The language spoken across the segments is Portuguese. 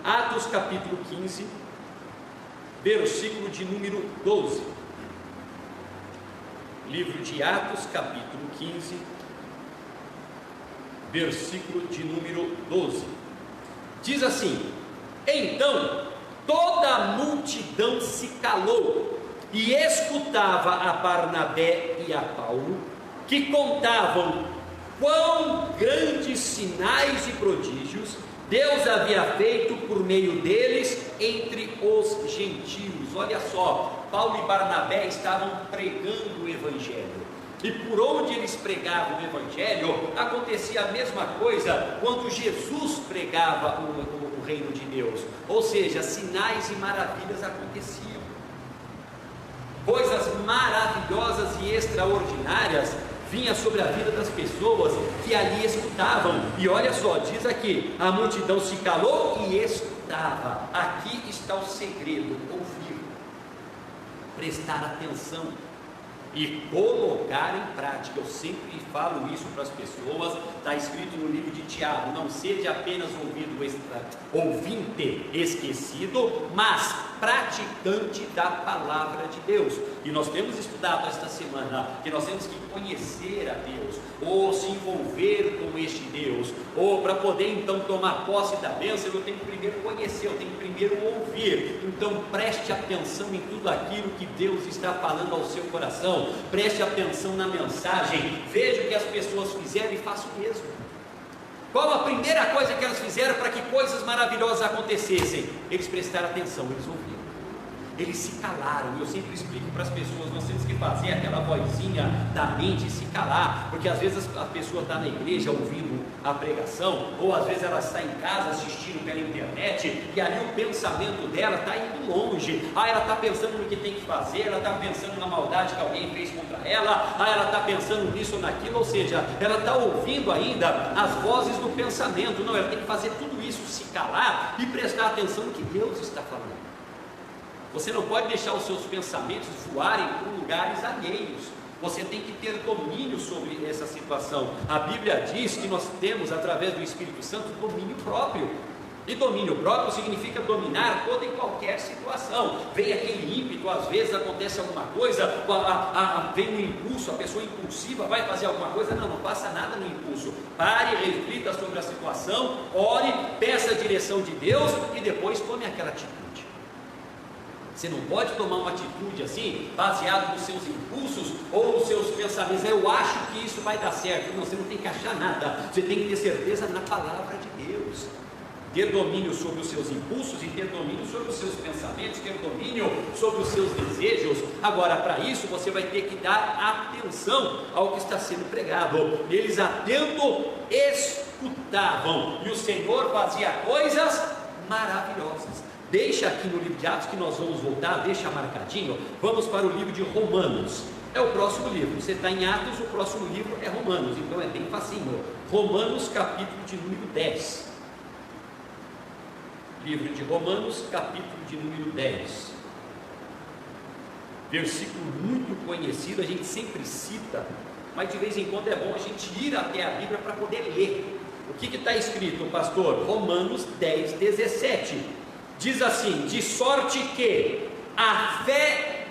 Atos capítulo 15, versículo de número 12. Livro de Atos capítulo 15, versículo de número 12. Diz assim: então toda a multidão se calou e escutava a Barnabé e a Paulo, que contavam quão grandes sinais e prodígios Deus havia feito por meio deles entre os gentios. Olha só, Paulo e Barnabé estavam pregando o Evangelho, e por onde eles pregavam o Evangelho, acontecia a mesma coisa quando Jesus pregava o reino de Deus, ou seja, sinais e maravilhas aconteciam, coisas maravilhosas e extraordinárias vinha sobre a vida das pessoas que ali escutavam. E olha só, diz aqui, a multidão se calou e escutava. Aqui está o segredo: ouvir, prestar atenção e colocar em prática. Eu sempre falo isso para as pessoas, está escrito no livro de Tiago: não seja apenas ouvinte esquecido, mas praticante da palavra de Deus. E nós temos estudado esta semana que nós temos que conhecer a Deus, ou se envolver com este Deus, ou para poder então tomar posse da bênção, eu tenho que primeiro conhecer, eu tenho que primeiro ouvir. Então preste atenção em tudo aquilo que Deus está falando ao seu coração, preste atenção na mensagem, veja o que as pessoas fizeram e faça o mesmo. Qual a primeira coisa que elas fizeram para que coisas maravilhosas acontecessem? Eles prestaram atenção, eles ouviram, eles se calaram. Eu sempre explico para as pessoas: nós temos que fazer aquela vozinha da mente se calar, porque às vezes a pessoa está na igreja ouvindo a pregação, ou às vezes ela está em casa assistindo pela internet, e ali o pensamento dela está indo longe. Ela está pensando no que tem que fazer, ela está pensando na maldade que alguém fez contra ela, ela está pensando nisso ou naquilo, ou seja, ela está ouvindo ainda as vozes do pensamento. Não, ela tem que fazer tudo isso, se calar e prestar atenção no que Deus está falando. Você não pode deixar os seus pensamentos voarem por lugares alheios. Você tem que ter domínio sobre essa situação. A Bíblia diz que nós temos, através do Espírito Santo, domínio próprio. E domínio próprio significa dominar toda e qualquer situação. Vem aquele ímpeto, às vezes acontece alguma coisa, vem um impulso, a pessoa impulsiva vai fazer alguma coisa. Não faça nada no impulso. Pare, reflita sobre a situação, ore, peça a direção de Deus e depois tome aquela atitude. Você não pode tomar uma atitude assim, baseado nos seus impulsos ou nos seus pensamentos. Eu acho que isso vai dar certo. Não, você não tem que achar nada. Você tem que ter certeza na palavra de Deus. Ter domínio sobre os seus impulsos e ter domínio sobre os seus pensamentos, ter domínio sobre os seus desejos. Agora, para isso, você vai ter que dar atenção ao que está sendo pregado. Eles atentos escutavam, e o Senhor fazia coisas maravilhosas. Deixa aqui no livro de Atos, que nós vamos voltar, deixa marcadinho. Vamos para o livro de Romanos, é o próximo livro. Você está em Atos, o próximo livro é Romanos, então é bem facinho. Romanos capítulo de número 10. Livro de Romanos capítulo de número 10. Versículo muito conhecido, a gente sempre cita, mas de vez em quando é bom a gente ir até a Bíblia para poder ler. O que está escrito, pastor? Romanos 10, 17. Diz assim: de sorte que a fé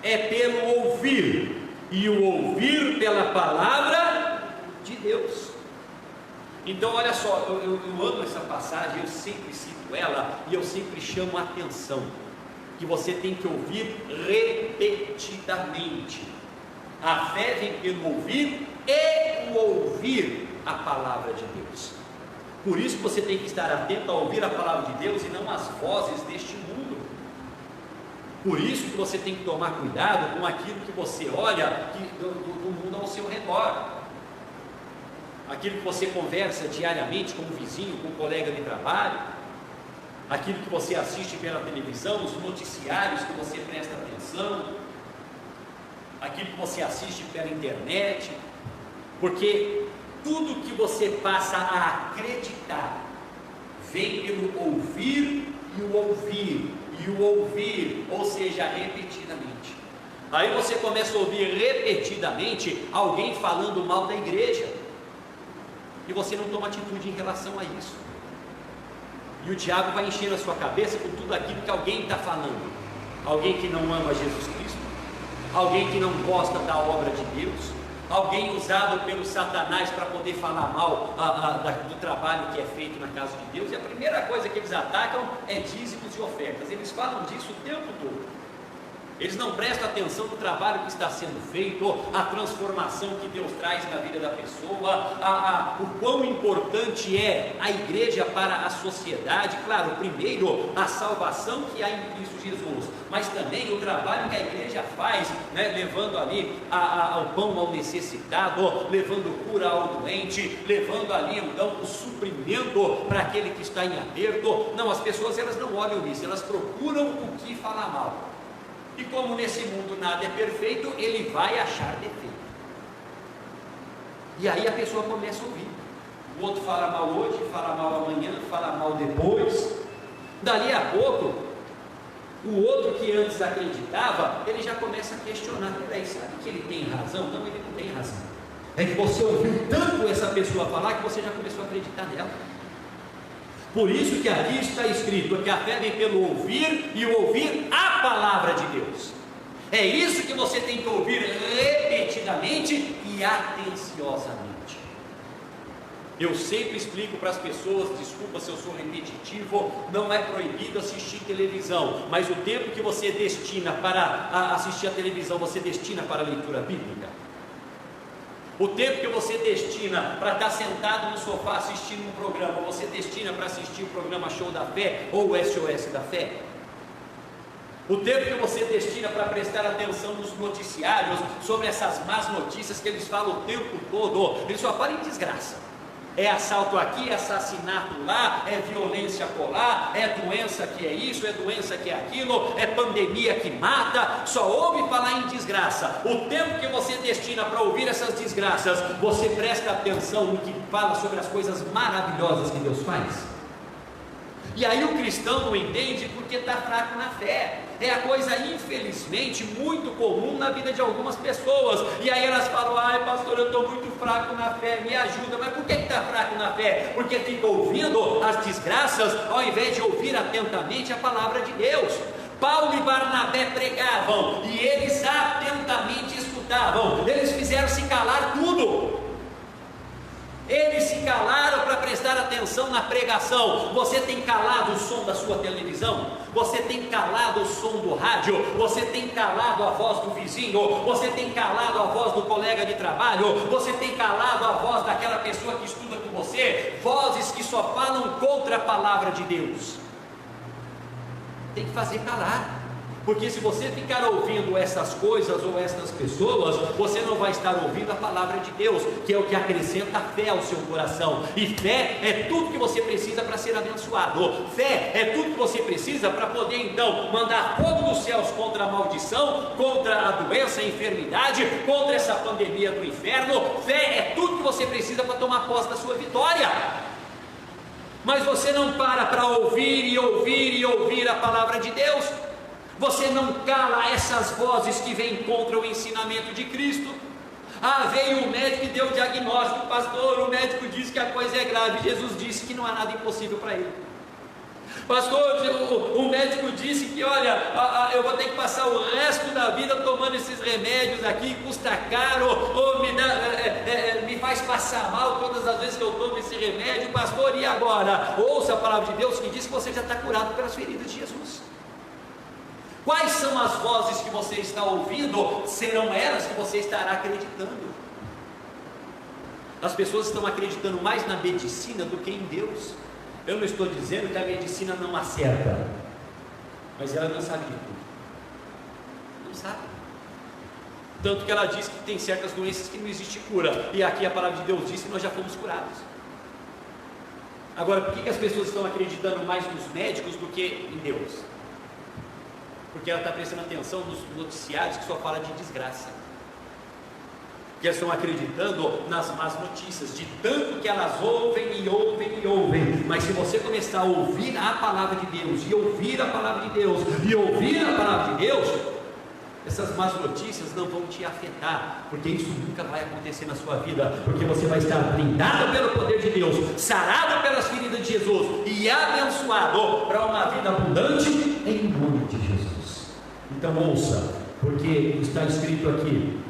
é pelo ouvir, e o ouvir pela palavra de Deus. Então olha só, eu amo essa passagem, eu sempre cito ela, e eu sempre chamo a atenção, que você tem que ouvir repetidamente. A fé vem pelo ouvir, e o ouvir a palavra de Deus. Por isso você tem que estar atento a ouvir a palavra de Deus e não as vozes deste mundo. Por isso que você tem que tomar cuidado com aquilo que você olha do mundo ao seu redor, aquilo que você conversa diariamente com o vizinho, com o colega de trabalho, aquilo que você assiste pela televisão, os noticiários que você presta atenção, aquilo que você assiste pela internet, porque tudo que você passa a acreditar vem pelo ouvir e o ouvir, e o ouvir, ou seja, repetidamente. Aí você começa a ouvir repetidamente alguém falando mal da igreja, e você não toma atitude em relação a isso. E o diabo vai encher a sua cabeça com tudo aquilo que alguém está falando. Alguém que não ama Jesus Cristo, alguém que não gosta da obra de Deus, alguém usado pelo Satanás para poder falar mal do trabalho que é feito na casa de Deus. E a primeira coisa que eles atacam é dízimos e ofertas. Eles falam disso o tempo todo. Eles não prestam atenção no trabalho que está sendo feito, a transformação que Deus traz na vida da pessoa, o quão importante é a igreja para a sociedade. Claro, primeiro a salvação que há em Cristo Jesus, mas também o trabalho que a igreja faz, né, levando ali o pão ao necessitado, levando cura ao doente, levando ali então o suprimento para aquele que está em aperto. Não, as pessoas elas não olham isso, elas procuram o que falar mal. E como nesse mundo nada é perfeito, ele vai achar defeito. E aí a pessoa começa a ouvir. O outro fala mal hoje, fala mal amanhã, fala mal depois. Dali a pouco, o outro que antes acreditava, ele já começa a questionar. Peraí, sabe que ele tem razão? Não, ele não tem razão. É que você ouviu tanto essa pessoa falar que você já começou a acreditar nela. Por isso que ali está escrito que a fé vem pelo ouvir e o ouvir a palavra de Deus. É isso que você tem que ouvir repetidamente e atenciosamente. Eu sempre explico para as pessoas, desculpa se eu sou repetitivo, não é proibido assistir televisão, mas o tempo que você destina para assistir a televisão, você destina para a leitura bíblica. O tempo que você destina para estar sentado no sofá assistindo um programa, você destina para assistir o programa Show da Fé ou o SOS da Fé. O tempo que você destina para prestar atenção nos noticiários sobre essas más notícias que eles falam o tempo todo, eles só falam em desgraça. É assalto aqui, é assassinato lá, é violência colar, é doença que é isso, é doença que é aquilo, é pandemia que mata, só ouve falar em desgraça. O tempo que você destina para ouvir essas desgraças, você presta atenção no que fala sobre as coisas maravilhosas que Deus faz? E aí o cristão não entende porque está fraco na fé. É a coisa infelizmente muito comum na vida de algumas pessoas. E aí elas falam: ai pastor, eu estou muito fraco na fé, me ajuda. Mas por que está fraco na fé? Porque fica ouvindo as desgraças ao invés de ouvir atentamente a palavra de Deus. Paulo e Barnabé pregavam e eles atentamente escutavam. Eles fizeram se calar tudo. Eles se calaram para prestar atenção na pregação. Você tem calado o som da sua televisão? Você tem calado o som do rádio? Você tem calado a voz do vizinho? Você tem calado a voz do colega de trabalho? Você tem calado a voz daquela pessoa que estuda com você? Vozes que só falam contra a palavra de Deus. Tem que fazer calar. Porque se você ficar ouvindo essas coisas ou essas pessoas, você não vai estar ouvindo a palavra de Deus, que é o que acrescenta fé ao seu coração. E fé é tudo que você precisa para ser abençoado. Fé é tudo que você precisa para poder então mandar fogo dos céus contra a maldição, contra a doença, a enfermidade, contra essa pandemia do inferno. Fé é tudo que você precisa para tomar posse da sua vitória. Mas você não para ouvir e ouvir e ouvir a palavra de Deus. Você não cala essas vozes que vêm contra o ensinamento de Cristo. Veio o médico e deu o diagnóstico: pastor, o médico disse que a coisa é grave. Jesus disse que não há nada impossível para ele. Pastor, o médico disse que olha, eu vou ter que passar o resto da vida tomando esses remédios aqui, custa caro, ou me faz passar mal todas as vezes que eu tomo esse remédio. Pastor, e agora? Ouça a palavra de Deus que diz que você já está curado pelas feridas de Jesus. Quais são as vozes que você está ouvindo? Serão elas que você estará acreditando. As pessoas estão acreditando mais na medicina do que em Deus. Eu não estou dizendo que a medicina não acerta, mas ela não sabe de tudo. Não sabe. Tanto que ela diz que tem certas doenças que não existe cura. E aqui a palavra de Deus diz que nós já fomos curados. Agora, por que as pessoas estão acreditando mais nos médicos do que em Deus? Porque ela está prestando atenção nos noticiários que só falam de desgraça. Que elas estão acreditando nas más notícias, de tanto que elas ouvem e ouvem e ouvem. Mas se você começar a ouvir a palavra de Deus, e ouvir a palavra de Deus, e ouvir a palavra de Deus, essas más notícias não vão te afetar, porque isso nunca vai acontecer na sua vida, porque você vai estar blindado pelo poder de Deus, sarado pelas feridas de Jesus e abençoado para uma vida abundante em nome de Jesus. Então ouça, porque está escrito aqui: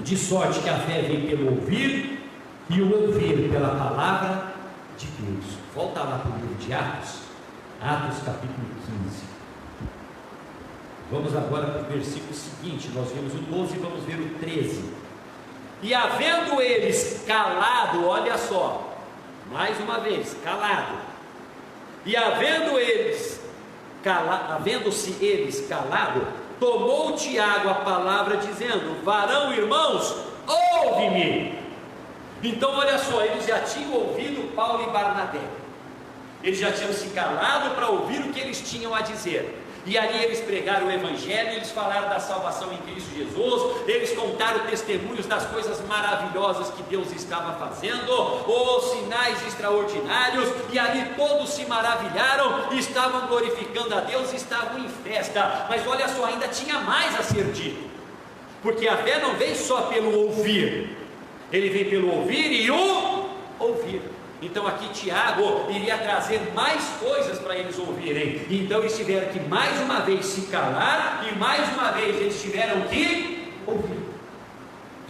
de sorte que a fé vem pelo ouvir e o ouvir pela palavra de Deus. Volta lá para o livro de Atos, Atos capítulo 15. Vamos agora para o versículo seguinte. Nós vimos o 12, vamos ver o 13. E havendo eles calado, olha só, mais uma vez, calado. E havendo-se eles calado, tomou Tiago a palavra, dizendo: varão, irmãos, ouve-me. Então olha só, eles já tinham ouvido Paulo e Barnabé, eles já tinham se calado para ouvir o que eles tinham a dizer. E ali eles pregaram o Evangelho, eles falaram da salvação em Cristo Jesus, eles contaram testemunhos das coisas maravilhosas que Deus estava fazendo, os sinais extraordinários, e ali todos se maravilharam, estavam glorificando a Deus, estavam em festa. Mas olha só, ainda tinha mais a ser dito, porque a fé não vem só pelo ouvir, ele vem pelo ouvir e o ouvir. Então aqui Tiago iria trazer mais coisas para eles ouvirem. Então eles tiveram que mais uma vez se calar, e mais uma vez eles tiveram que ouvir.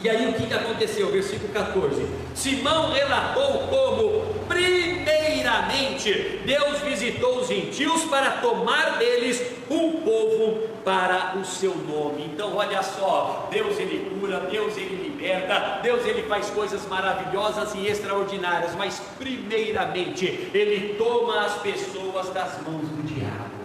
E aí o que aconteceu? Versículo 14: Simão relatou como primeiramente Deus visitou os gentios para tomar deles um povo para o seu nome. Então olha só, Deus ele cura, Deus ele liberta, Deus ele faz coisas maravilhosas e extraordinárias, mas primeiramente ele toma as pessoas das mãos do diabo.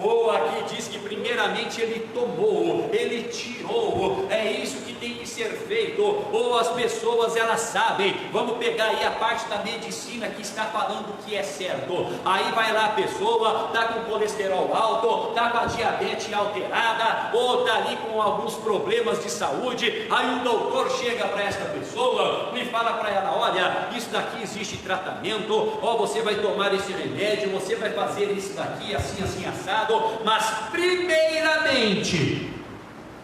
Ou aqui diz que primeiramente ele tomou, ele tirou, é isso que tem que ser feito. Ou as pessoas elas sabem, vamos pegar aí a parte da medicina que está falando o que é certo. Aí vai lá a pessoa, está com colesterol alto, está com a diabetes alterada, ou está ali com alguns problemas de saúde. Aí o doutor chega para esta pessoa e fala para ela: olha, isso daqui existe tratamento, ó, você vai tomar esse remédio, você vai fazer isso daqui, assim, assim, assado. Mas primeiramente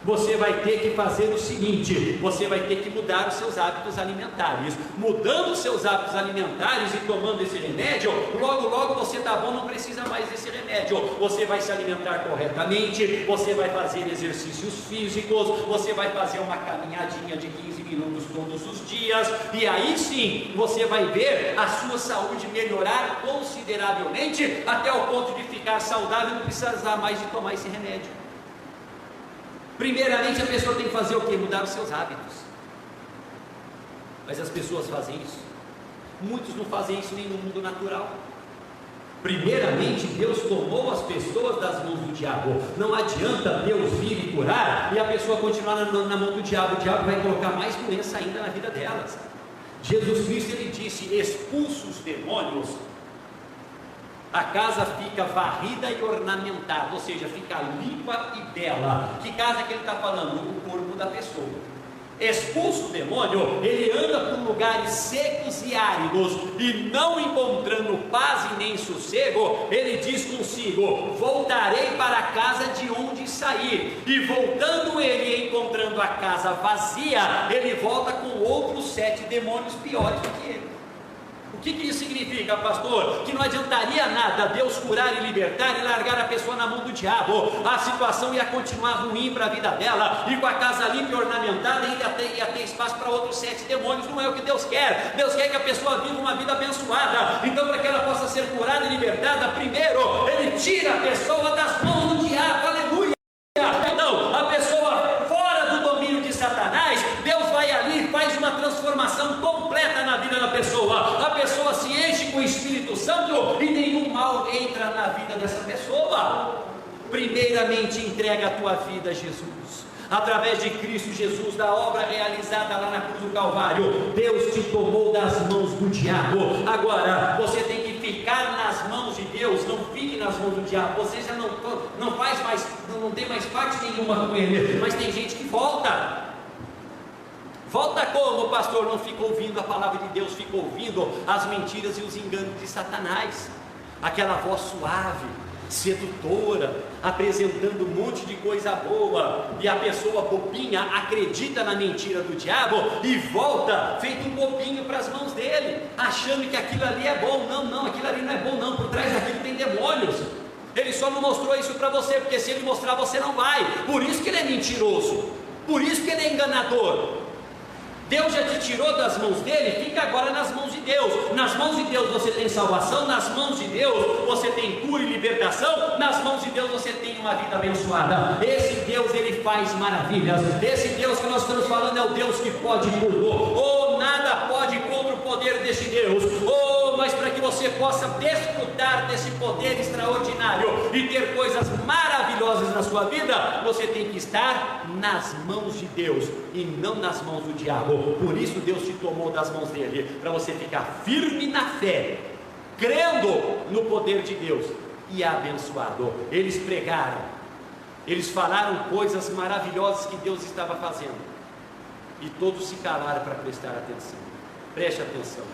você vai ter que fazer o seguinte: você vai ter que mudar os seus hábitos alimentares. Mudando os seus hábitos alimentares e tomando esse remédio, logo logo você está bom, não precisa mais desse remédio. Você vai se alimentar corretamente, você vai fazer exercícios físicos, você vai fazer uma caminhadinha de 15 minutos todos os dias, e aí sim você vai ver a sua saúde melhorar consideravelmente, até o ponto de ficar saudável e não precisar mais de tomar esse remédio. Primeiramente a pessoa tem que fazer o que? Mudar os seus hábitos. Mas as pessoas fazem isso? Muitos não fazem isso nem no mundo natural. Primeiramente Deus tomou as pessoas das mãos do diabo. Não adianta Deus vir e curar e a pessoa continuar na mão do diabo. O diabo vai colocar mais doença ainda na vida delas. Jesus Cristo ele disse: expulsa os demônios, a casa fica varrida e ornamentada, ou seja, fica limpa e bela. Que casa que ele está falando? O corpo da pessoa. Expulsa o demônio, ele anda por lugares secos e áridos, e não encontrando paz e nem sossego, ele diz consigo: voltarei para a casa de onde saí. E voltando ele e encontrando a casa vazia, ele volta com outros 7 demônios piores do que ele. O que isso significa, pastor? Que não adiantaria nada Deus curar e libertar e largar a pessoa na mão do diabo. A situação ia continuar ruim para a vida dela, e com a casa limpa e ornamentada ia ter espaço para outros 7 demônios. Não é o que Deus quer. Deus quer que a pessoa viva uma vida abençoada. Então, para que ela possa ser curada e libertada, primeiro ele tira a pessoa das mãos do diabo. Aleluia! Então, a pessoa fora do domínio de Satanás, Deus vai ali e faz uma transformação completa na vida da pessoa. A pessoa se enche com o Espírito Santo e nenhum mal entra na vida dessa pessoa. Primeiramente entrega a tua vida a Jesus. Através de Cristo Jesus, da obra realizada lá na cruz do Calvário, Deus te tomou das mãos do diabo. Agora você tem que ficar nas mãos de Deus. Não fique nas mãos do diabo. Você já não faz mais, não tem mais parte nenhuma com ele. Mas tem gente que volta. Volta como, pastor? Não fica ouvindo a palavra de Deus, fica ouvindo as mentiras e os enganos de Satanás. Aquela voz suave: sedutora, apresentando um monte de coisa boa, e a pessoa bobinha acredita na mentira do diabo e volta feito um bobinho para as mãos dele, achando que aquilo ali é bom. Não, aquilo ali não é bom não, por trás daquilo tem demônios. Ele só não mostrou isso para você, porque se ele mostrar você não vai. Por isso que ele é mentiroso, por isso que ele é enganador. Deus já te tirou das mãos dele, fica agora nas mãos de Deus. Nas mãos de Deus você tem salvação, nas mãos de Deus você tem cura e libertação, nas mãos de Deus você tem uma vida abençoada. Esse Deus, ele faz maravilhas. Esse Deus que nós estamos falando é o Deus que pode tudo. Oh, nada pode contra o poder desse Deus. Oh, mas para que você possa desfrutar desse poder extraordinário e ter coisas maravilhosas na sua vida, você tem que estar nas mãos de Deus e não nas mãos do diabo. Por isso Deus te tomou das mãos dele, para você ficar firme na fé, crendo no poder de Deus e abençoado. Eles pregaram, eles falaram coisas maravilhosas que Deus estava fazendo, e todos se calaram para prestar atenção. Preste atenção,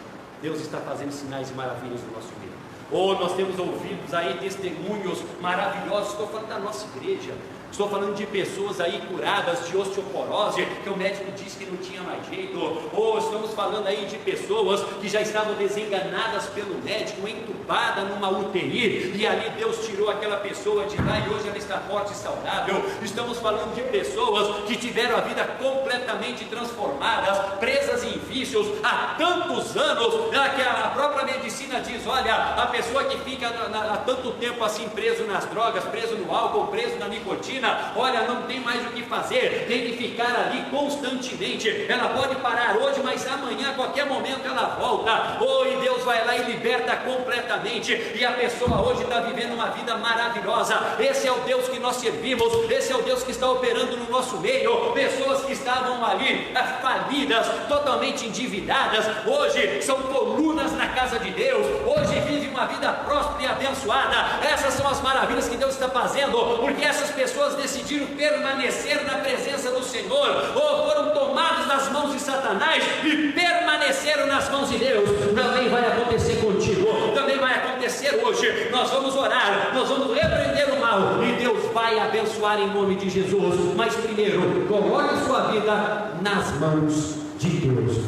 Deus está fazendo sinais e maravilhas no nosso meio. Oh, nós temos ouvido aí testemunhos maravilhosos. Estou falando da nossa igreja, estou falando de pessoas aí curadas de osteoporose, que o médico disse que não tinha mais jeito. Ou estamos falando aí de pessoas que já estavam desenganadas pelo médico, entubada numa UTI, e ali Deus tirou aquela pessoa de lá e hoje ela está forte e saudável. Estamos falando de pessoas que tiveram a vida completamente transformadas, presas em vícios há tantos anos, que a própria medicina diz: olha, a pessoa que fica há tanto tempo assim preso nas drogas, preso no álcool, preso na nicotina, olha, não tem mais o que fazer, tem que ficar ali constantemente. Ela pode parar hoje, mas amanhã, a qualquer momento, ela volta. Oh, e Deus vai lá e liberta completamente, e a pessoa hoje está vivendo uma vida maravilhosa. Esse é o Deus que nós servimos, esse é o Deus que está operando no nosso meio. Pessoas que estavam ali falidas, totalmente endividadas, hoje são colunas na casa de Deus, hoje vivem uma vida próspera e abençoada. Essas são as maravilhas que Deus está fazendo, porque essas pessoas decidiram permanecer na presença do Senhor, ou foram tomados das mãos de Satanás e permaneceram nas mãos de Deus. Também vai acontecer contigo, também vai acontecer hoje. Nós vamos orar, nós vamos repreender o mal, e Deus vai abençoar em nome de Jesus. Mas primeiro, coloque a sua vida nas mãos de Deus.